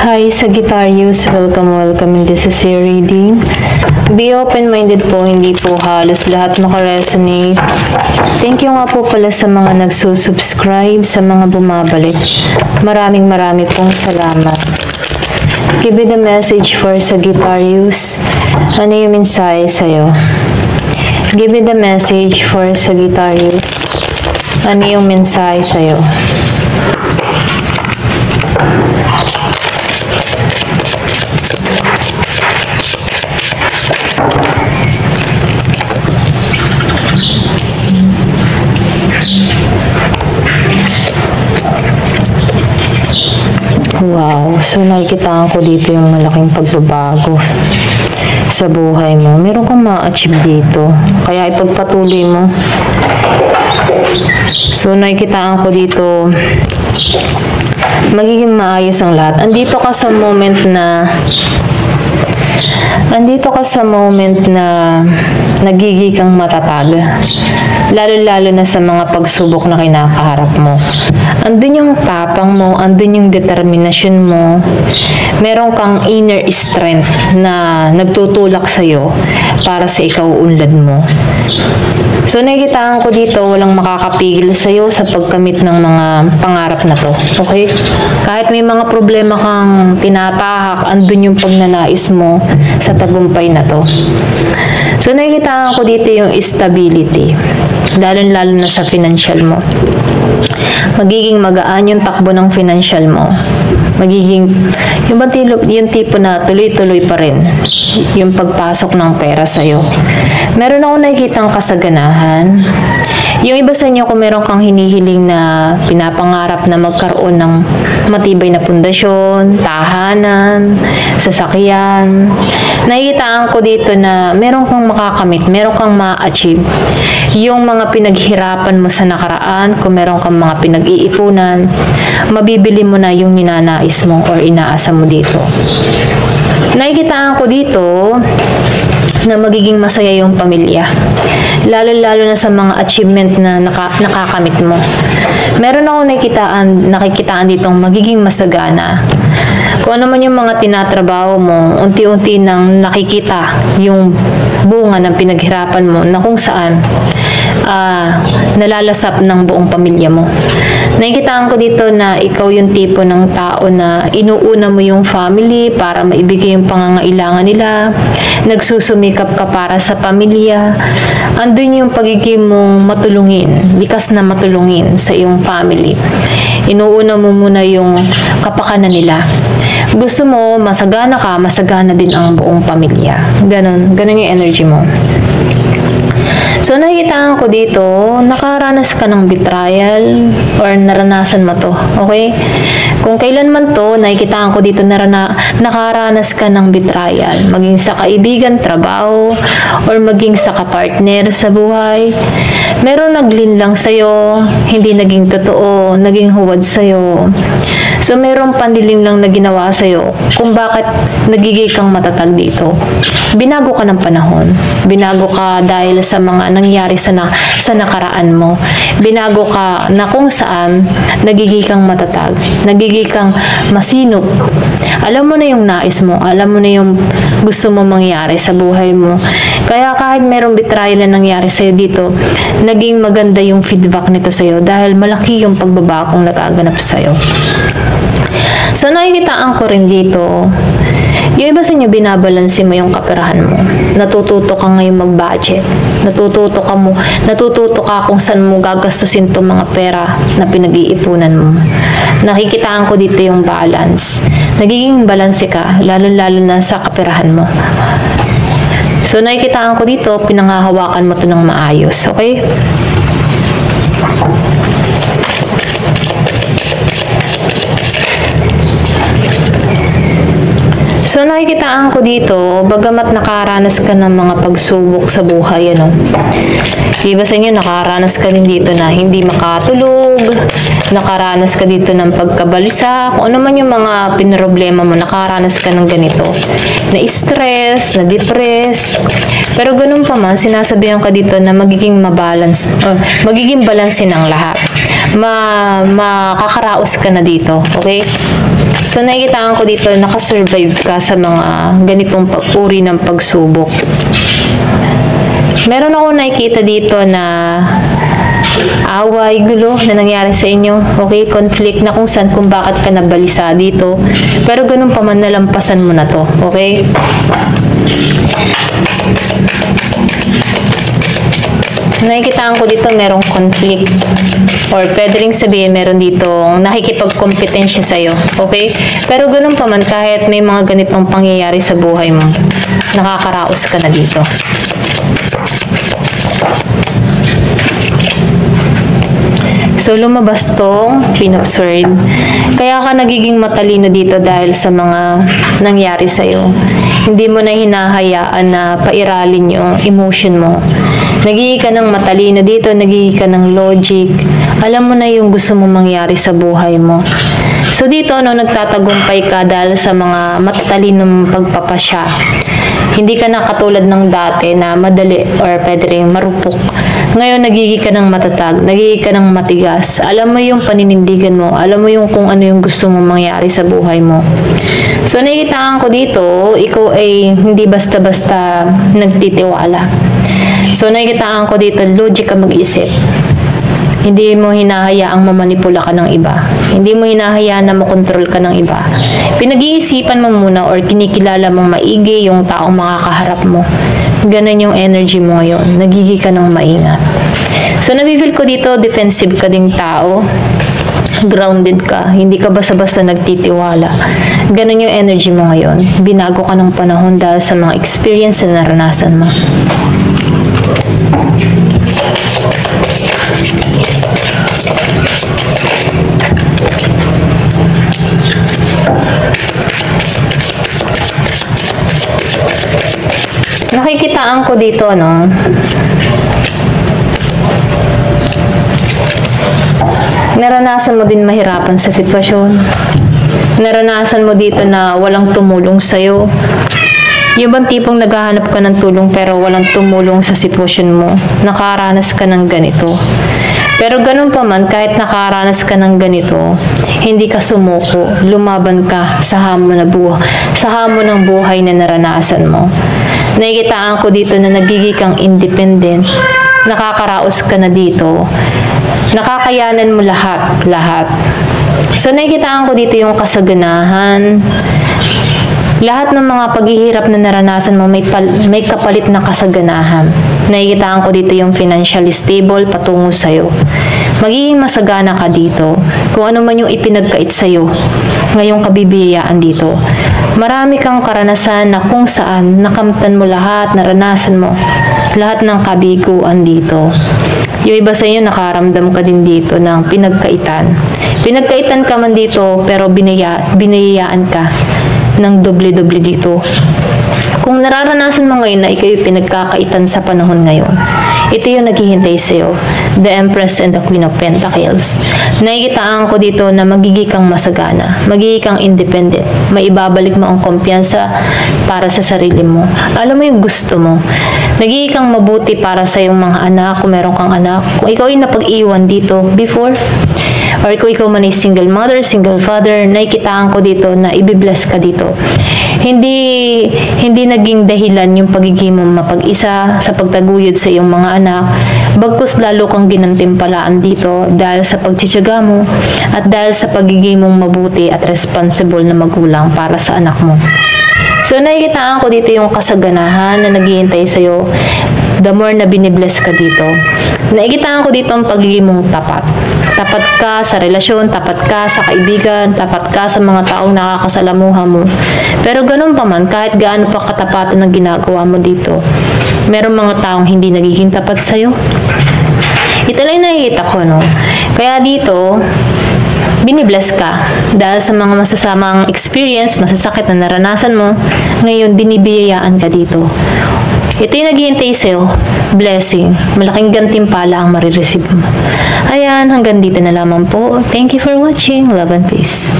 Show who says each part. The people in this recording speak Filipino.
Speaker 1: Hi Sagittarius, welcome in this is your reading. Be open-minded po, hindi po halos lahat makaresonate. Thank you nga po pala sa mga nagsusubscribe, sa mga bumabalik. Marami pong salamat. Give me the message for Sagittarius. Ano yung mensahe sa'yo? Give me the message for Sagittarius. Ano yung mensahe sa'yo? Wow, so nakikitaan ko dito yung malaking pagbabago sa buhay mo. Meron kang ma-achieve dito, kaya ipagpatuloy mo. So nakikitaan ko dito magiging maayos ang lahat. Andito ka sa moment na nagiging kang matatag, lalo na sa mga pagsubok na kinakaharap mo. Andun yung tapang mo, andun yung determinasyon mo, meron kang inner strength na nagtutulak sa'yo para sa ikaw unlad mo. So nakikitaan ko dito, walang makakapigil sa'yo sa pagkamit ng mga pangarap na to. Okay? Kahit may mga problema kang tinatahak, andun yung pagnanais mo sa tagumpay na to. So nakikitaan ko dito yung stability, lalo na sa financial mo. Magiging magaan yung takbo ng financial mo. Magiging yung tipo na tuloy-tuloy pa rin yung pagpasok ng pera sa'yo. Meron akong nakikitang kasaganahan. Yung iba sa inyo, kung meron kang hinihiling na pinapangarap na magkaroon ng matibay na pundasyon, tahanan, sasakyan, nakikitaan ko dito na meron kang makakamit, meron kang ma-achieve. Yung mga pinaghirapan mo sa nakaraan, kung meron kang mga pinag-iipunan, mabibili mo na yung ninanais mo or inaasa mo dito. Nakikitaan ko dito na magiging masaya yung pamilya. Lalo na sa mga achievement na nakakamit mo. Meron ako nakikitaan ditong magiging masagana. Kung ano man yung mga tinatrabaho mo, unti-unti nang nakikita yung bunga ng pinaghirapan mo na kung saan nalalasap ng buong pamilya mo. Nakikitaan ko dito na ikaw yung tipo ng tao na inuuna mo yung family para maibigay yung pangangailangan nila. Nagsusumikap ka para sa pamilya. Andun yung pagiging mong matulungin, likas na matulungin sa iyong family. Inuuna mo muna yung kapakanan nila. Gusto mo, masagana ka, masagana din ang buong pamilya. Ganon yung energy mo. So, nakikitaan ko dito, nakaranas ka ng betrayal or naranasan mo to. Okay? Kung kailan man to, nakikitaan ko dito nakaranas ka ng betrayal. Maging sa kaibigan, trabaho, or maging sa kapartner sa buhay. Meron naglinlang sa'yo, hindi naging totoo, naging huwad sa'yo. So, merong pandiling lang na ginawa sa'yo kung bakit nagiging kang matatag dito. Binago ka ng panahon. Binago ka dahil sa mga nangyari sa nakaraan mo. Binago ka na kung saan nagiging kang matatag. Nagiging kang masinop. Alam mo na yung nais mo. Alam mo na yung gusto mo mangyari sa buhay mo. Kaya kahit merong betrayal na nangyari sa'yo dito, naging maganda yung feedback nito sa'yo dahil malaki yung pagbabagong nagaganap sa'yo. So, nakikitaan ko rin dito, yung iba sa inyo, binabalansin mo yung kaperahan mo. Natututo ka ngayon mag-budget. Natututo ka kung saan mo gagastusin itong mga pera na pinag-iipunan mo. Nakikitaan ko dito yung balance. Nagiging balanse ka, lalo na sa kaperahan mo. So, nakikitaan ko dito, pinanghahawakan mo ito ng maayos. Okay? So, nakikitaan ko dito, bagamat nakaranas ka ng mga pagsubok sa buhay, Iba sa inyo, nakaranas ka din dito na hindi makatulog, nakaranas ka dito ng pagkabalisa, kung ano man yung mga pinroblema mo, nakaranas ka ng ganito, na stress, na depress. Pero ganun pa man, sinasabihan ka dito na magiging mabalance, magiging balanse ng lahat. makakaraos ka na dito. Okay? So, nakikitaan ko dito, nakasurvive ka sa mga ganitong uri ng pagsubok. Meron ako nakikita dito na away, gulo na nangyari sa inyo. Okay? Conflict na kung saan, kung bakit ka nabalisa dito. Pero ganun pa man, nalampasan mo na to. Okay? Nakikitaan ko dito merong conflict, or pwede rin sabihin meron dito nakikipagkompetensya sa'yo. Okay? Pero ganun pa man, kahit may mga ganitong pangyayari sa buhay mo, nakakaraos ka na dito. So, lumabas tong Queen of Swords. Kaya ka nagiging matalino dito dahil sa mga nangyari sa'yo. Hindi mo na hinahayaan na pairalin yung emotion mo. Nagiging ka ng matalino dito, nagiging ka ng logic. Alam mo na yung gusto mo mangyari sa buhay mo. So, dito, nagtatagumpay ka dahil sa mga matatalinong pagpapasya. Hindi ka na katulad ng dati na madali or pwede rin marupok. Ngayon, nagiging ka ng matatag, nagiging ka ng matigas. Alam mo yung paninindigan mo, alam mo yung kung ano yung gusto mong mangyari sa buhay mo. So, nakikitaan ko dito, ikaw ay hindi basta-basta nagtitiwala. So, nakikitaan ko dito, logic ka mag-isip. Hindi mo hinahayaang mamanipula ka ng iba. Hindi mo hinahayaan na makontrol ka ng iba. Pinag-iisipan mo muna or kinikilala mong maigi yung taong makakaharap mo. Ganun yung energy mo ngayon. Nagiging ka ng maingat. So, nabifeel ko dito, defensive ka ding tao. Grounded ka. Hindi ka basta-basta nagtitiwala. Ganun yung energy mo ngayon. Binago ka ng panahon dahil sa mga experience na naranasan mo. Nakikitaan ko dito, no? Naranasan mo din mahirapan sa sitwasyon. Naranasan mo dito na walang tumulong sa'yo. Yung bang tipong naghahanap ka ng tulong pero walang tumulong sa sitwasyon mo. Nakaranas ka ng ganito. Pero ganun pa man, kahit nakaranas ka ng ganito, hindi ka sumuko, lumaban ka sa hamon ng buhay na naranasan mo. Nakikitaan ko dito na nagiging kang independent, nakakaraos ka na dito, nakakayanan mo lahat. So, nakikitaan ko dito yung kasaganahan. Lahat ng mga paghihirap na naranasan mo, may kapalit na kasaganahan. Nakikitaan ko dito yung financially stable patungo sa'yo. Magiging masagana ka dito. Kung ano man yung ipinagkait sa'yo, ngayong kabibiyayaan dito. Marami kang karanasan na kung saan nakamtan mo lahat, naranasan mo lahat ng kabiguan dito. Yung iba sa inyo, nakaramdam ka din dito ng pinagkaitan. Pinagkaitan ka man dito, pero binayaan ka ng doble-doble dito. Kung nararanasan mo ngayon na ikaw yung pinagkakaitan sa panahon ngayon, ito yung naghihintay sa'yo, the Empress and the Queen of Pentacles. Nakikitaan ko dito na magiging kang masagana, magiging kang independent, may ibabalik mo ang kumpiyansa para sa sarili mo. Alam mo yung gusto mo. Nagiging kang mabuti para sa iyong mga anak, kung meron kang anak. Kung ikaw yung napag-iwan dito before, or kung ikaw man ay single mother, single father, nakikitaan ko dito na ibibless ka dito. Hindi naging dahilan yung pagiging mo mapag-isa sa pagtaguyod sa iyong mga anak. Bagkus lalo kang ginantimpalaan dito dahil sa pagtsitsaga mo at dahil sa pagiging mong mabuti at responsible na magulang para sa anak mo. So, nakikitaan ko dito yung kasaganahan na naghihintay sa'yo the more na binibless ka dito. Nakikitaan ko dito ang pagiging mong tapat. Tapat ka sa relasyon, tapat ka sa kaibigan, tapat ka sa mga taong nakakasalamuha mo. Pero ganun pa man, kahit gaano pa katapatan ng ginagawa mo dito, merong mga taong hindi nagiging tapat sa'yo. Ito lang nakikita ko, no? Kaya dito, binibless ka dahil sa mga masasamang experience, masasakit na naranasan mo, ngayon binibiyayaan ka dito. Ito yung naghihintay sa'yo, blessing, malaking gantimpala ang marireceive mo. Ayan, hanggang dito na lamang po. Thank you for watching. Love and peace.